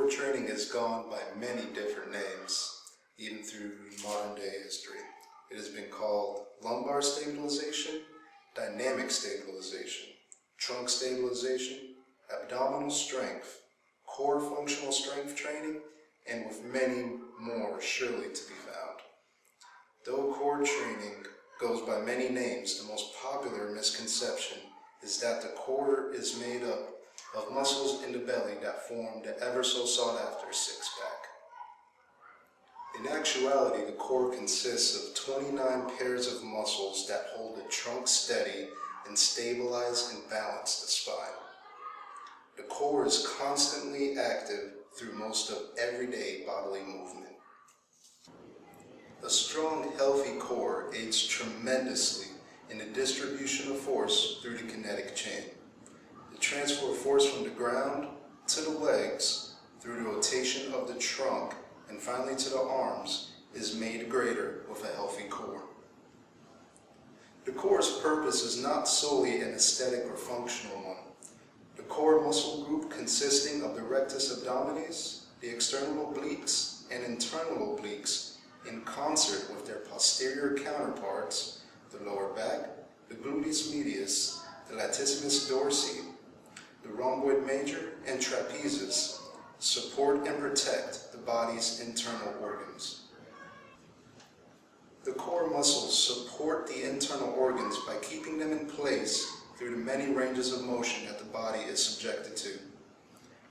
core training has gone by many different names, even through modern day history. It has been called lumbar stabilization, dynamic stabilization, trunk stabilization, abdominal strength, core functional strength training, and with many more surely to be found. Though core training goes by many names, the most popular misconception is that the core is made up of muscles in the belly that form the ever so sought after six-pack. In actuality, the core consists of 29 pairs of muscles that hold the trunk steady and stabilize and balance the spine. The core is constantly active through most of everyday bodily movement. A strong, healthy core aids tremendously in the distribution of force through the kinetic chain. The transfer of force from the ground to the legs through the rotation of the trunk and finally to the arms is made greater with a healthy core. The core's purpose is not solely an aesthetic or functional one. The core muscle group consisting of the rectus abdominis, the external obliques, and internal obliques in concert with their posterior counterparts, the lower back, the gluteus medius, the latissimus dorsi, the rhomboid major, and trapezius, support and protect the body's internal organs. The core muscles support the internal organs by keeping them in place through the many ranges of motion that the body is subjected to.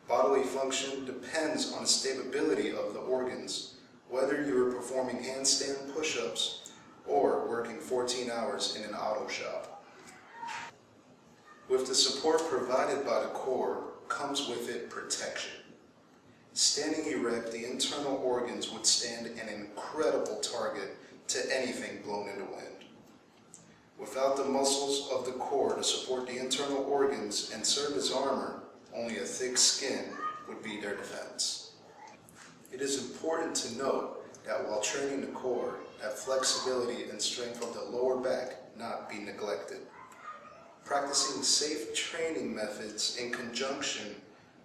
Bodily function depends on the stability of the organs, whether you are performing handstand push-ups or working 14 hours in an auto shop. With the support provided by the core comes with it protection. Standing erect, the internal organs would stand an incredible target to anything blown in the wind. Without the muscles of the core to support the internal organs and serve as armor, only a thick skin would be their defense. It is important to note that while training the core, that flexibility and strength of the lower back not be neglected. Practicing safe training methods in conjunction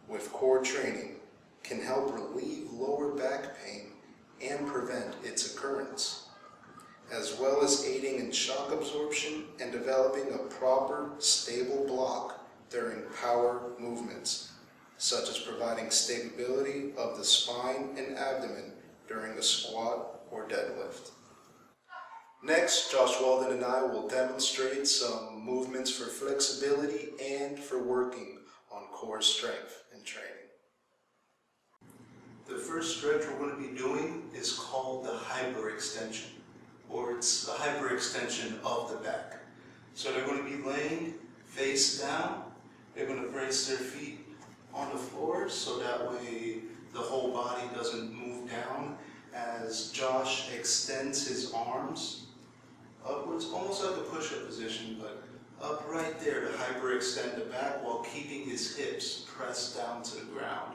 with core training can help relieve lower back pain and prevent its occurrence, as well as aiding in shock absorption and developing a proper, stable block during power movements, such as providing stability of the spine and abdomen during a squat or deadlift. Next, Josh Weldon and I will demonstrate some movements for flexibility and for working on core strength and training. The first stretch we're going to be doing is called the hyperextension, or it's the hyperextension of the back. So they're going to be laying face down. They're going to brace their feet on the floor so that way the whole body doesn't move down as Josh extends his arms upwards, almost like a push-up position, but up right there to hyperextend the back while keeping his hips pressed down to the ground.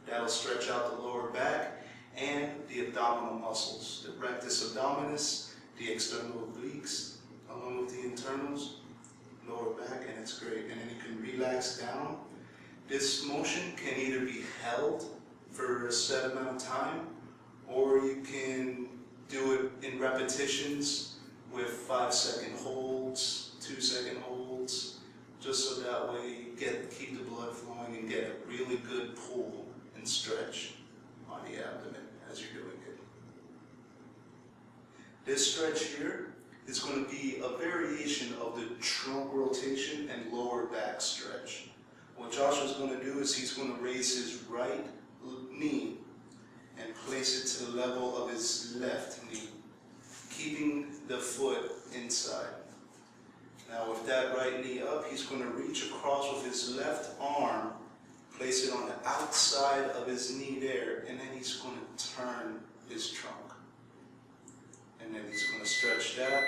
That'll stretch out the lower back and the abdominal muscles, the rectus abdominis, the external obliques, along with the internals, lower back, and it's great. And then you can relax down. This motion can either be held for a set amount of time, or you can do it in repetitions with 5-second holds, 2-second holds, just so that way you keep the blood flowing and get a really good pull and stretch on the abdomen as you're doing it. This stretch here is going to be a variation of the trunk rotation and lower back stretch. What Josh is going to do is he's going to raise his right knee and place it to the level of his left knee, keeping the foot inside. Now with that right knee up, he's going to reach across with his left arm, place it on the outside of his knee there, and then he's going to turn his trunk. And then he's going to stretch that.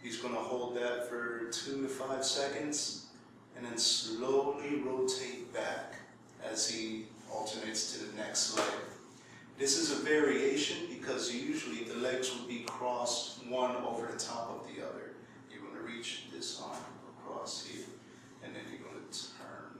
He's going to hold that for 2 to 5 seconds, and then slowly rotate back as he alternates to the next leg. This is a variation because usually the legs would be crossed one over the top of the other. You're going to reach this arm across here, and then you're going to turn.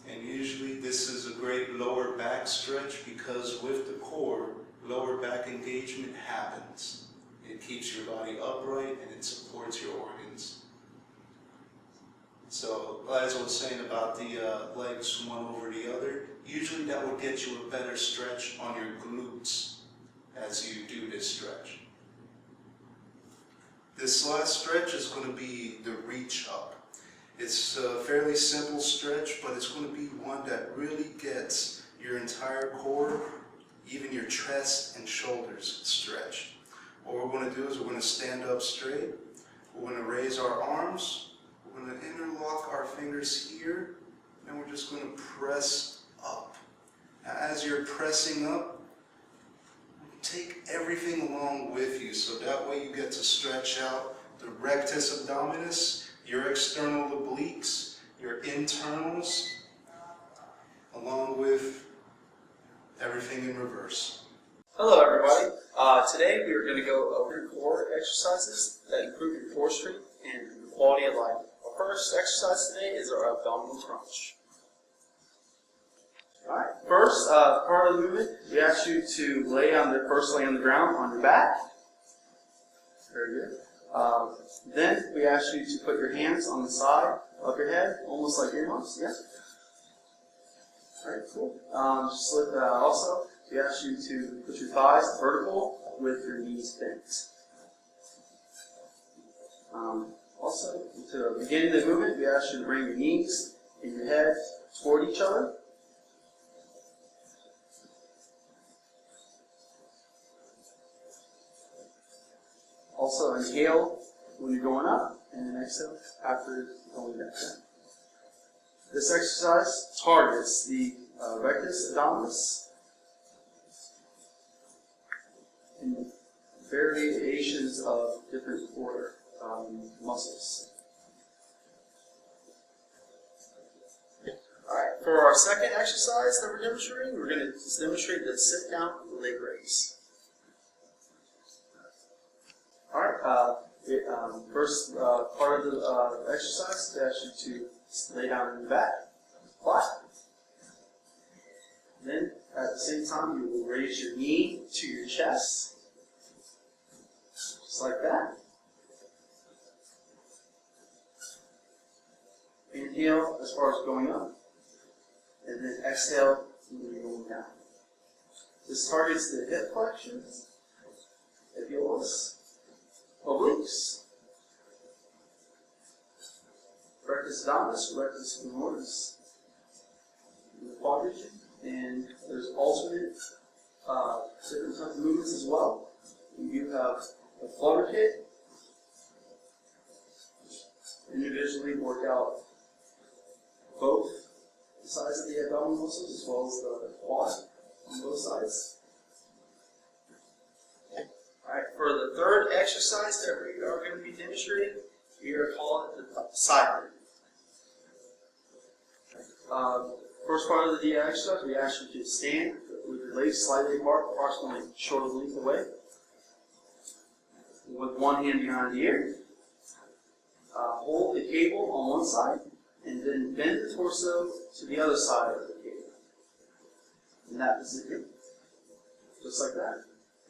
And usually this This is a great lower back stretch because with the core, lower back engagement happens. It keeps your body upright and it supports your organs. So, as I was saying about the legs one over the other, usually that will get you a better stretch on your glutes as you do this stretch. This last stretch is going to be the reach up. It's a fairly simple stretch, but it's going to be one that really gets your entire core, even your chest and shoulders stretched. What we're going to do is we're going to stand up straight, we're going to raise our arms, we're going to interlock our fingers here, and we're just going to press up. Now, as you're pressing up, take everything along with you, so that way you get to stretch out the rectus abdominis, your external obliques, your internals, along with everything in reverse. Hello everybody. Today we are going to go over core exercises that improve your core strength and your quality of life. Our first exercise today is our abdominal crunch. Alright, first part of the movement, we ask you to first lay on the ground on your back. Very good. Then we ask you to put your hands on the side of your head, almost like earmuffs. Yeah. Alright, cool. Also, we ask you to put your thighs vertical with your knees bent. Also, to begin the movement, we ask you to bring your knees and your head toward each other. Also, inhale when you're going up, and then exhale after going back down. This exercise targets the rectus abdominis and variations of different core muscles. Alright, for our second exercise that we're demonstrating, we're going to demonstrate the sit-down leg raise. Alright, first part of the exercise, we ask you to lay down on your back, flat. Then, at the same time, you will raise your knee to your chest, just like that. Inhale as far as going up, and then exhale when you're going down. This targets the hip flexions, epaulis, obliques, rectus abdominis, rectus femoris, the quad region, and there's alternate different types of movements as well. You have a flutter kick, individually work out both the sides of the abdominal muscles as well as the quad on both sides. Alright, for the third exercise that we are going to be demonstrating, we are calling it the side leg. First part of the exercise, we ask you to stand with your legs slightly apart, approximately shoulder length away, with one hand behind the ear. Hold the cable on one side, and then bend the torso to the other side of the cable. In that position, just like that.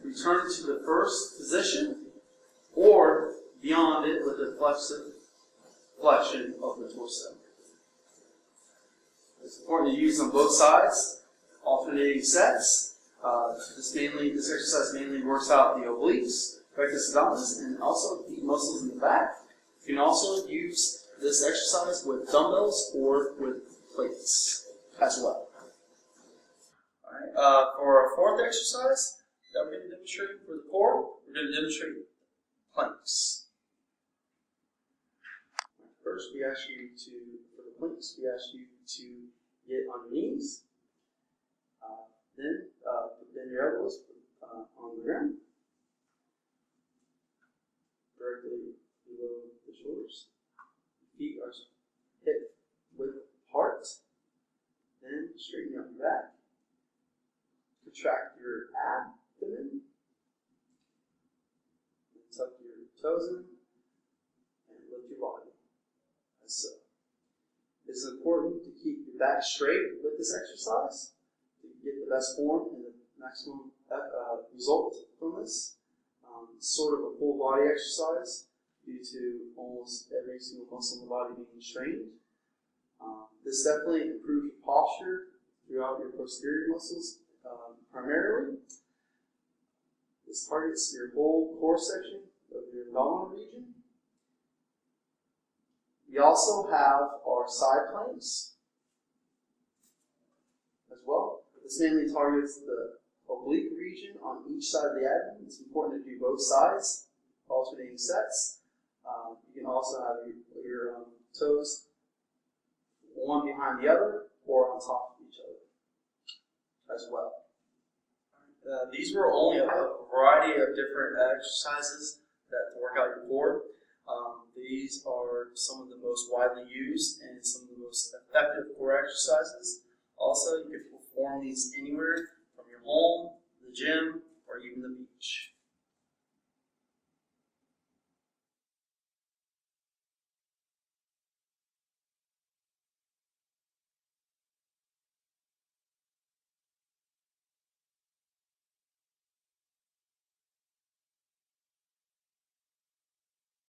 Return to the first position, or beyond it with a flexion of the torso. It's important to use on both sides, alternating sets. This exercise mainly works out the obliques, rectus abdominis, and also the muscles in the back. You can also use this exercise with dumbbells or with plates as well. Alright, for our fourth exercise that we're going to demonstrate for the core, we're going to demonstrate planks. First, we ask you for the planks, we ask you to get on your knees, then bend your elbows on the ground, directly below the shoulders. Feet are hip width apart. Then straighten up your back. Contract your abdomen. Tuck your toes in and lift your body. As so. It's important to keep your back straight with this exercise to get the best form and the maximum result from this. It's sort of a full body exercise due to almost every single muscle in the body being strained. This definitely improves your posture throughout your posterior muscles primarily. This targets your whole core section of your abdominal region. We also have our side planks as well. This mainly targets the oblique region on each side of the abdomen. It's important to do both sides, alternating sets. You can also have your toes one behind the other or on top of each other as well. These were only a variety of different exercises that work out your core. These are some of the most widely used and some of the most effective core exercises. Also, you can perform these anywhere